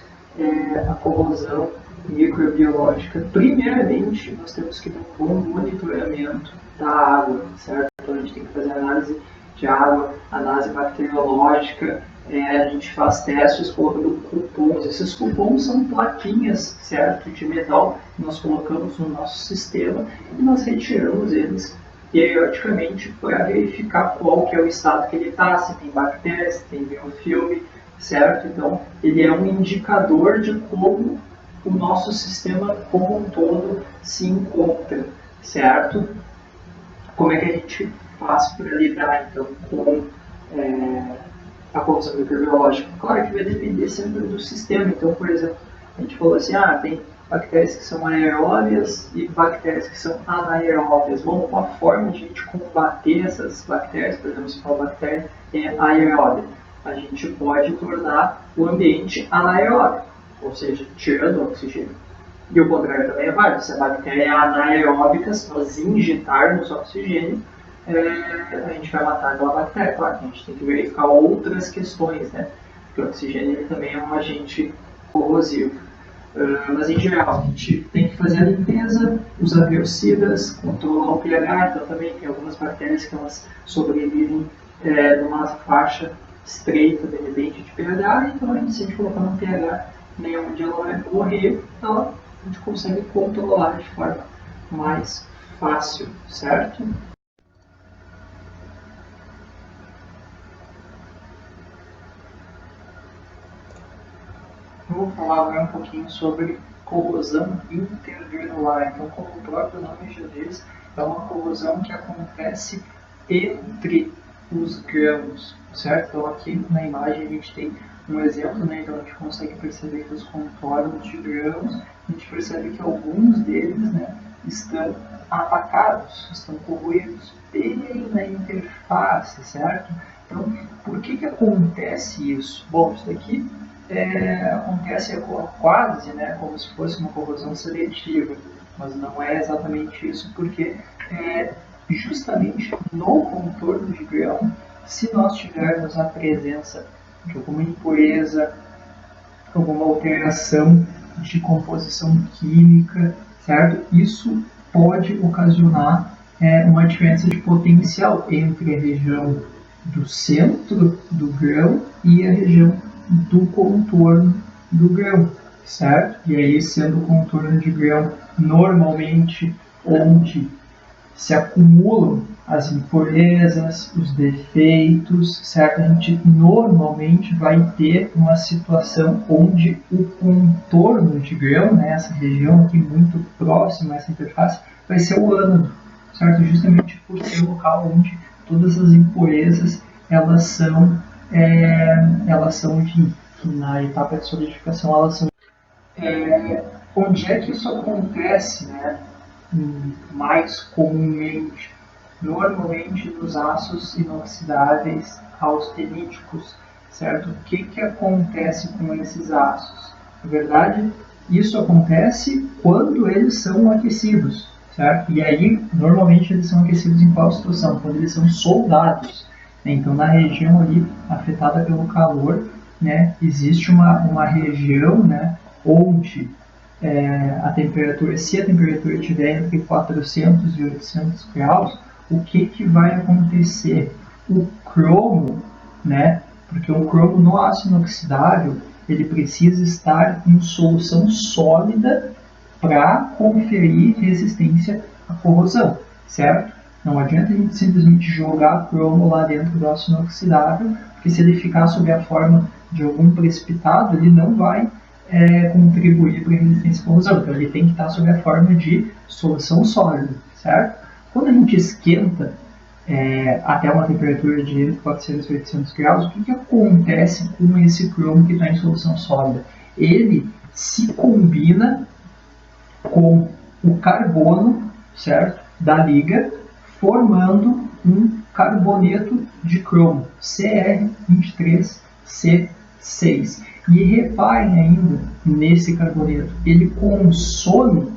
a corrosão microbiológica? Primeiramente, nós temos que ter um bom monitoramento da água, certo? Então a gente tem que fazer análise de água, análise bacteriológica, a gente faz testes colocando cupons. Esses cupons são plaquinhas, certo, de metal que nós colocamos no nosso sistema e nós retiramos eles periodicamente para verificar qual que é o estado que ele está, se tem bactérias, se tem biofilme, certo? Então, ele é um indicador de como o nosso sistema como um todo se encontra, certo? Como é que a gente faz para lidar, então, com a corrosão microbiológica? Claro que vai depender sempre do sistema. Então, por exemplo, a gente falou assim, tem bactérias que são anaeróbias e bactérias que são anaeróbias. Bom, uma forma de a gente combater essas bactérias, por exemplo, se for bactéria aeróbia, a gente pode tornar o ambiente anaeróbico, ou seja, tirando o oxigênio. E o contrário também é válido. Se a bactéria é anaeróbica, se nós injetarmos oxigênio, a gente vai matar aquela bactéria. Claro que a gente tem que verificar outras questões, né? Porque o oxigênio ele também é um agente corrosivo. Mas em geral, a gente tem que fazer a limpeza, usar biocidas, controlar o pH. Então também tem algumas bactérias que elas sobrevivem numa faixa estreita, de repente, de pH. Então a gente, se a gente colocar um pH onde ela vai morrer, então a gente consegue controlar de forma mais fácil, certo? Eu vou falar agora um pouquinho sobre corrosão intergranular. Então, como o próprio nome já diz, é uma corrosão que acontece entre os grãos, certo? Então, aqui na imagem a gente tem um exemplo, né? Então a gente consegue perceber que os contornos de grãos, a gente percebe que alguns deles, né, estão atacados, estão corroídos bem na interface, certo? Então, por que acontece isso? Bom, isso daqui acontece quase, né, como se fosse uma corrosão seletiva, mas não é exatamente isso, porque justamente no contorno de grão, se nós tivermos a presença de alguma impureza, alguma alteração de composição química, certo? Isso pode ocasionar uma diferença de potencial entre a região do centro do grão e a região do contorno do grão, certo? E aí, sendo o contorno de grão normalmente onde se acumulam as impurezas, os defeitos, certo? A gente normalmente vai ter uma situação onde o contorno de grão, né, essa região aqui muito próxima a essa interface, vai ser o ânodo, certo? Justamente por ser o local onde todas as impurezas elas são, enfim, na etapa de solidificação, elas são. Onde é que isso acontece, né? Mais comumente, normalmente nos aços inoxidáveis austeníticos, certo? O que acontece com esses aços? Na verdade, isso acontece quando eles são aquecidos, certo? E aí, normalmente, eles são aquecidos em qual situação? Quando eles são soldados. Então, na região ali afetada pelo calor, né, existe uma região, né, onde a temperatura, se a temperatura estiver entre 400 e 800 graus, o que vai acontecer? O cromo, né, porque o cromo no aço inoxidável, ele precisa estar em solução sólida para conferir resistência à corrosão, certo? Não adianta a gente simplesmente jogar cromo lá dentro do aço inoxidável, porque se ele ficar sob a forma de algum precipitado, ele não vai contribuir para a resistência à corrosão. Então ele tem que estar sob a forma de solução sólida, certo? Quando a gente esquenta até uma temperatura de entre 400 e 800 graus, o que acontece com esse cromo que está em solução sólida? Ele se combina com o carbono, certo, da liga, formando um carboneto de cromo, Cr23C6. E reparem ainda nesse carboneto, ele consome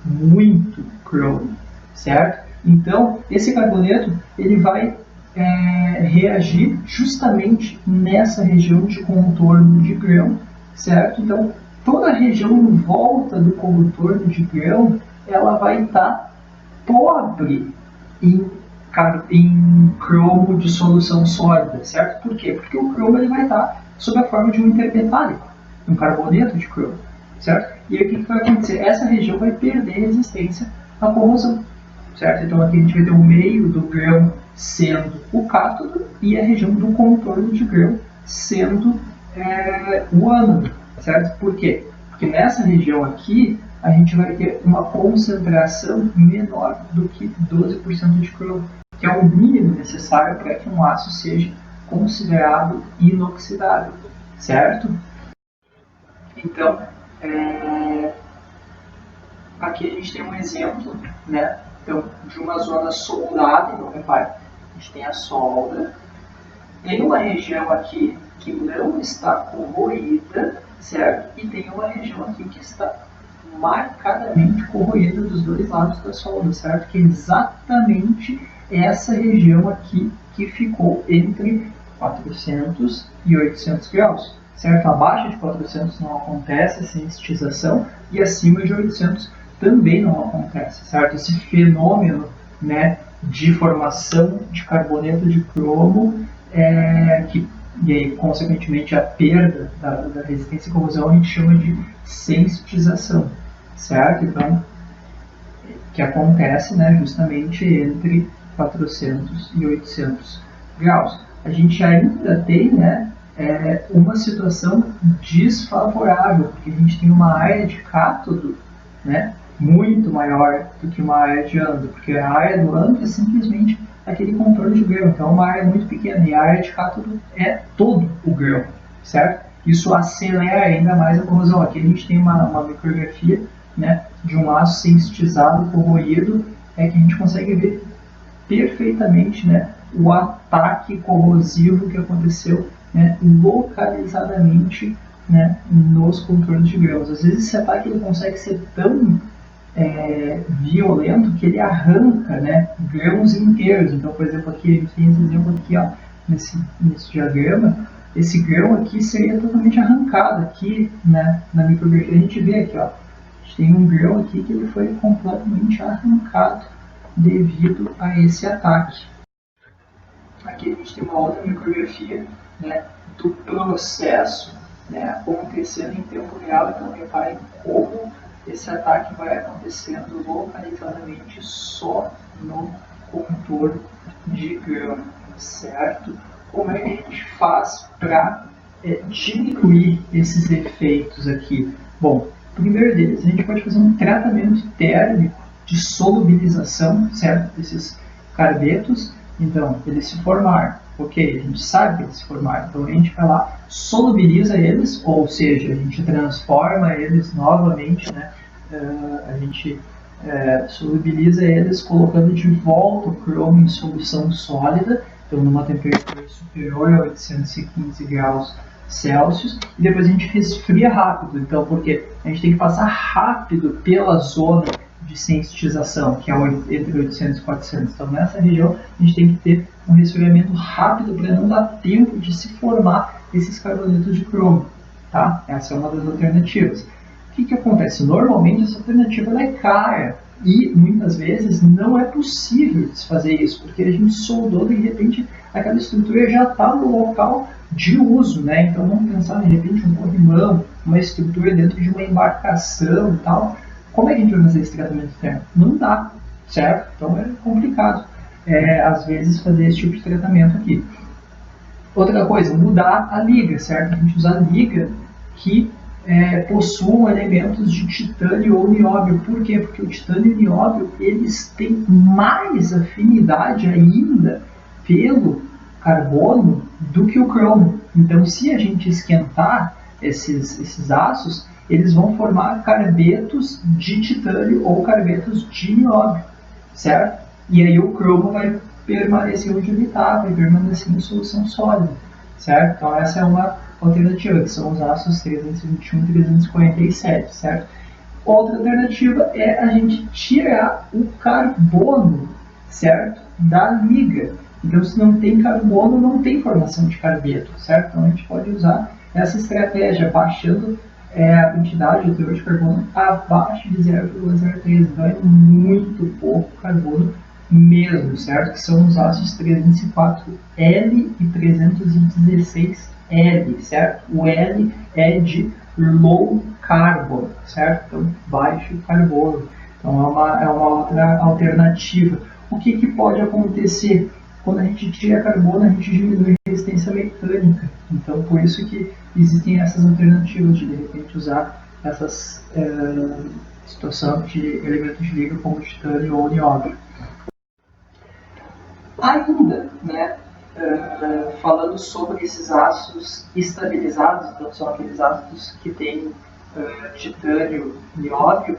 muito cromo, certo? Então, esse carboneto ele vai reagir justamente nessa região de contorno de grão, certo? Então, toda a região em volta do contorno de grão, ela vai estar pobre em cromo de solução sólida, certo? Por quê? Porque o cromo ele vai estar sob a forma de um intermetálico, um carboneto de cromo, certo? E aí o que vai acontecer? Essa região vai perder resistência à corrosão, certo? Então aqui a gente vai ter o meio do grão sendo o cátodo e a região do contorno de grão sendo o ânodo, certo? Por quê? Porque nessa região aqui a gente vai ter uma concentração menor do que 12% de cromo, que é o mínimo necessário para que um aço seja considerado inoxidável, certo? Então, aqui a gente tem um exemplo, né, então, de uma zona soldada. Então, repare, a gente tem a solda, tem uma região aqui que não está corroída, certo? E tem uma região aqui que está marcadamente corroída dos dois lados da solda, certo? Que é exatamente essa região aqui que ficou entre 400 e 800 graus, certo? Abaixo de 400 não acontece essa sensitização e acima de 800 também não acontece, certo? Esse fenômeno, né, de formação de carboneto de cromo, e aí, consequentemente, a perda da resistência à corrosão a gente chama de sensitização, certo? Então, que acontece, né, justamente entre 400 e 800 graus. A gente ainda tem, né, uma situação desfavorável, porque a gente tem uma área de cátodo, né, muito maior do que uma área de ânodo, porque a área do ânodo é simplesmente aquele contorno de grão, então é uma área muito pequena, e a área de cátodo é todo o grão, certo? Isso acelera ainda mais a corrosão. Aqui a gente tem uma micrografia, né, de um aço sensitizado, corroído, que a gente consegue ver perfeitamente, né, o ataque corrosivo que aconteceu, né, localizadamente, né, nos contornos de grãos. Às vezes esse ataque ele consegue ser tão violento que ele arranca, né, grãos inteiros. Então, por exemplo, aqui a gente tem esse exemplo aqui, ó, nesse diagrama. Esse grão aqui seria totalmente arrancado aqui, né, na micrografia. A gente vê aqui, ó, gente tem um grão aqui que ele foi completamente arrancado devido a esse ataque. Aqui a gente tem uma outra micrografia, né, do processo, né, acontecendo em tempo real. Então reparem como esse ataque vai acontecendo localizadamente só no contorno de grão, certo? Como é que a gente faz para diminuir esses efeitos aqui? Bom, o primeiro deles, a gente pode fazer um tratamento térmico de solubilização, certo? Desses carbetos. Então, eles se formaram, ok, a gente sabe que eles se formaram, então a gente vai lá, solubiliza eles, ou seja, a gente transforma eles novamente, né? A gente solubiliza eles colocando de volta o cromo em solução sólida, então numa temperatura superior a 815 graus Celsius, e depois a gente resfria rápido, então porque a gente tem que passar rápido pela zona de sensitização, que é entre 800 e 400. Então nessa região a gente tem que ter um resfriamento rápido para não dar tempo de se formar esses carbonetos de cromo, tá? Essa é uma das alternativas. O que acontece? Normalmente essa alternativa é cara e muitas vezes não é possível desfazer isso, porque a gente soldou de repente aquela estrutura já está no local de uso, né? Então vamos pensar de repente um corrimão, uma estrutura dentro de uma embarcação e tal. Como é que a gente vai fazer esse tratamento térmico? Não dá, certo? Então é complicado, às vezes, fazer esse tipo de tratamento aqui. Outra coisa, mudar a liga, certo? A gente usar liga que possuam elementos de titânio ou nióbio. Por quê? Porque o titânio e o nióbio, eles têm mais afinidade ainda pelo carbono do que o cromo. Então, se a gente esquentar esses aços, eles vão formar carbetos de titânio ou carbetos de nióbio, certo? E aí o cromo vai permanecer onde ele está, vai permanecer em solução sólida, certo? Então essa é uma alternativa, que são os ácidos 321 e 347, certo? Outra alternativa é a gente tirar o carbono, certo? Da liga. Então se não tem carbono, não tem formação de carbeto, certo? Então a gente pode usar essa estratégia, baixando a quantidade, o teor de carbono abaixo de 0,03. Então é muito pouco carbono mesmo, certo? Que são os ácidos 304L e 316L, certo? O L é de low carbon, certo? Então baixo carbono. Então é uma outra alternativa. O que pode acontecer? Quando a gente tira carbono, a gente diminui a resistência mecânica. Então, por isso que existem essas alternativas de repente, usar essas situação de elementos de liga como titânio ou nióbio. Ainda, né, falando sobre esses ácidos estabilizados, então são aqueles ácidos que têm titânio e nióbio,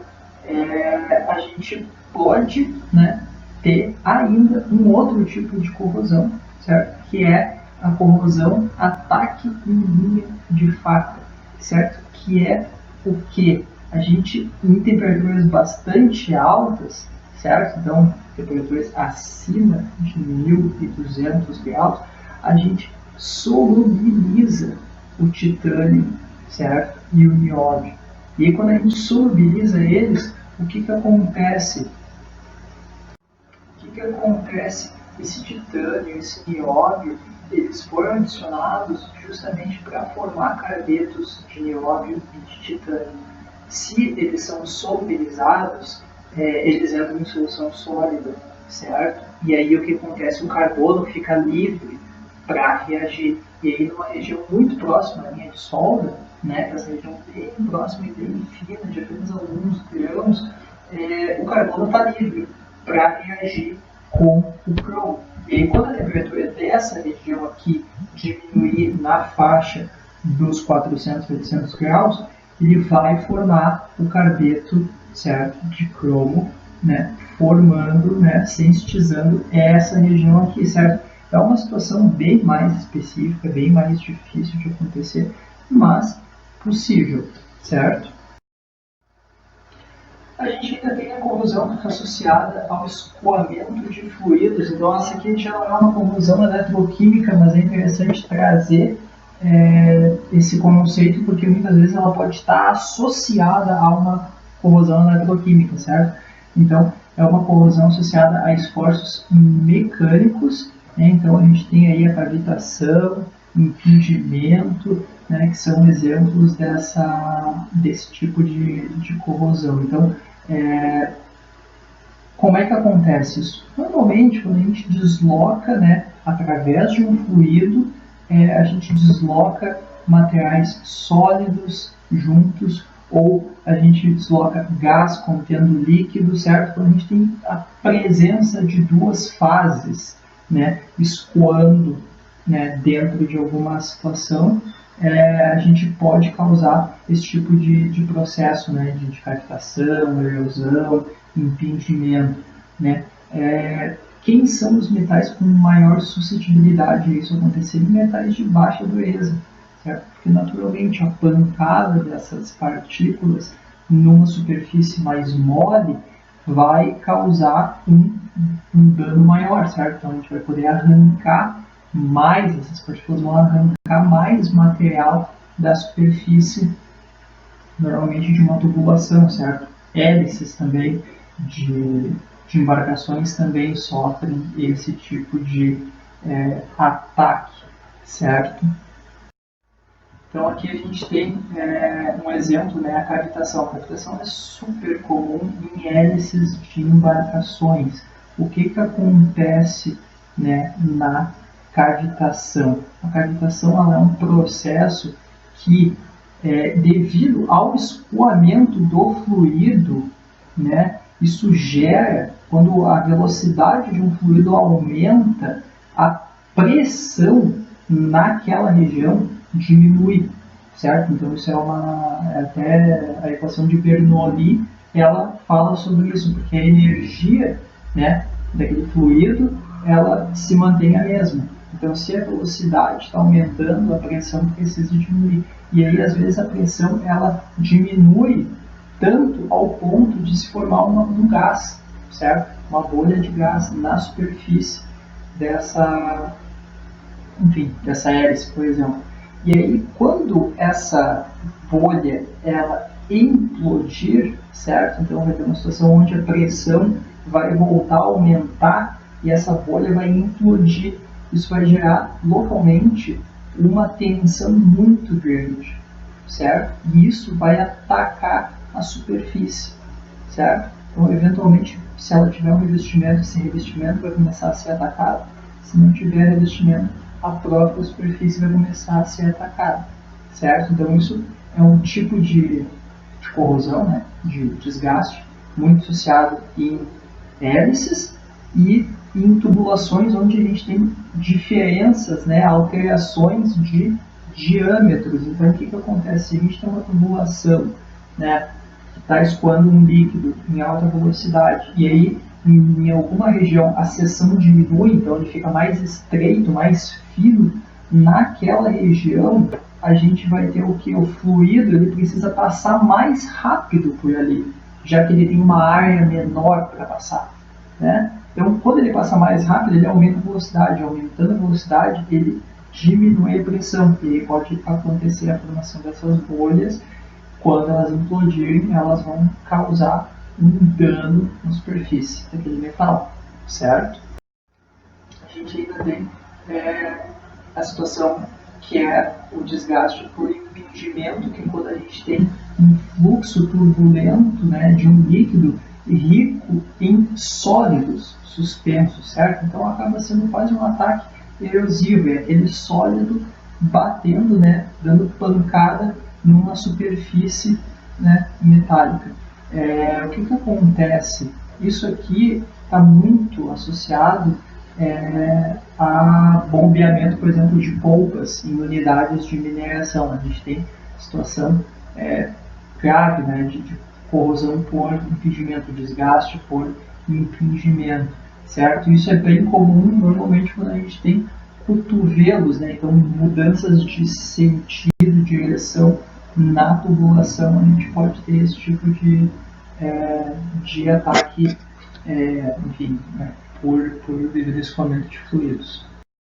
a gente pode, né, ter ainda um outro tipo de corrosão, certo? Que é a corrosão ataque em linha de faca, certo? Que é o que a gente, em temperaturas bastante altas, certo? Então, temperaturas acima de 1200 graus, a gente solubiliza o titânio, certo? E o nióbio. E aí, quando a gente solubiliza eles, o que acontece? O que acontece? Esse titânio, esse nióbio, eles foram adicionados justamente para formar carbetos de nióbio e de titânio. Se eles são solubilizados, eles entram em solução sólida, certo? E aí o que acontece? O carbono fica livre para reagir. E aí numa região muito próxima à linha de solda, né, essa região bem próxima e bem fina, de apenas alguns grãos, o carbono está livre para reagir com o cromo. E aí, quando a temperatura dessa região aqui diminuir na faixa dos 400, 800 graus, ele vai formar o carbeto, certo, de cromo, né, formando, né, sensitizando essa região aqui, certo? É uma situação bem mais específica, bem mais difícil de acontecer, mas possível, certo? A gente ainda tem a corrosão associada ao escoamento de fluidos. Então essa aqui já não é uma corrosão eletroquímica, mas é interessante trazer esse conceito, porque muitas vezes ela pode estar associada a uma corrosão eletroquímica, certo? Então, é uma corrosão associada a esforços mecânicos, né? Então, a gente tem aí a cavitação, impingimento, né, que são exemplos desse tipo de corrosão. Então, como é que acontece isso? Normalmente, quando a gente desloca, né, através de um fluido, a gente desloca materiais sólidos juntos, ou a gente desloca gás contendo líquido, certo? Quando a gente tem a presença de duas fases, né, escoando, né, dentro de alguma situação, a gente pode causar esse tipo de processo, né, de cavitação, erosão, impingimento, né? Quem são os metais com maior suscetibilidade a isso acontecer? Metais de baixa dureza, certo? Porque naturalmente a pancada dessas partículas numa superfície mais mole vai causar um dano maior, certo? Então a gente vai poder arrancar mais, essas partículas vão arrancar mais material da superfície, normalmente de uma tubulação, certo? Hélices também de embarcações também sofrem esse tipo de ataque, certo? Então aqui a gente tem um exemplo, né, a cavitação. A cavitação é super comum em hélices de embarcações. O que acontece, né, na cavitação? A cavitação ela é um processo que, devido ao escoamento do fluido, né, isso gera, quando a velocidade de um fluido aumenta, a pressão naquela região diminui, certo? Então isso até a equação de Bernoulli, ela fala sobre isso, porque a energia, né, daquele fluido, ela se mantém a mesma. Então se a velocidade está aumentando, a pressão precisa diminuir. E aí às vezes a pressão ela diminui tanto ao ponto de se formar um gás, certo? Uma bolha de gás na superfície dessa hélice, por exemplo. E aí, quando essa bolha ela implodir, certo? Então vai ter uma situação onde a pressão vai voltar a aumentar e essa bolha vai implodir. Isso vai gerar localmente uma tensão muito grande, certo? E isso vai atacar a superfície, certo? Então, eventualmente, se ela tiver um revestimento, esse revestimento vai começar a ser atacado. Se não tiver revestimento, a própria superfície vai começar a ser atacada, certo? Então isso é um tipo de corrosão, né, de desgaste, muito associado em hélices e em tubulações onde a gente tem diferenças, né, alterações de diâmetros. Então o que acontece? Se a gente tem uma tubulação, né, que está escoando um líquido em alta velocidade e aí em alguma região a seção diminui, então ele fica mais estreito, mais fino, naquela região a gente vai ter o que? O fluido ele precisa passar mais rápido por ali, já que ele tem uma área menor para passar, né? Então, quando ele passa mais rápido, ele aumenta a velocidade. Aumentando a velocidade, ele diminui a pressão. E aí pode acontecer a formação dessas bolhas. Quando elas implodirem, elas vão causar um dano na superfície daquele metal, certo? A gente ainda tem a situação que é o desgaste por impingimento, que é quando a gente tem um fluxo turbulento, né, de um líquido rico em sólidos suspensos, certo? Então acaba sendo quase um ataque erosivo, é aquele sólido batendo, né, dando pancada numa superfície, né, metálica. O que acontece? Isso aqui está muito associado a bombeamento, por exemplo, de polpas em unidades de mineração. A gente tem situação grave, né, de corrosão por impingimento, desgaste por impingimento, certo? Isso é bem comum normalmente quando a gente tem cotovelos, né? Então mudanças de sentido, de direção na tubulação, a gente pode ter esse tipo de ataque, enfim, né, por devido ao escoamento de fluidos.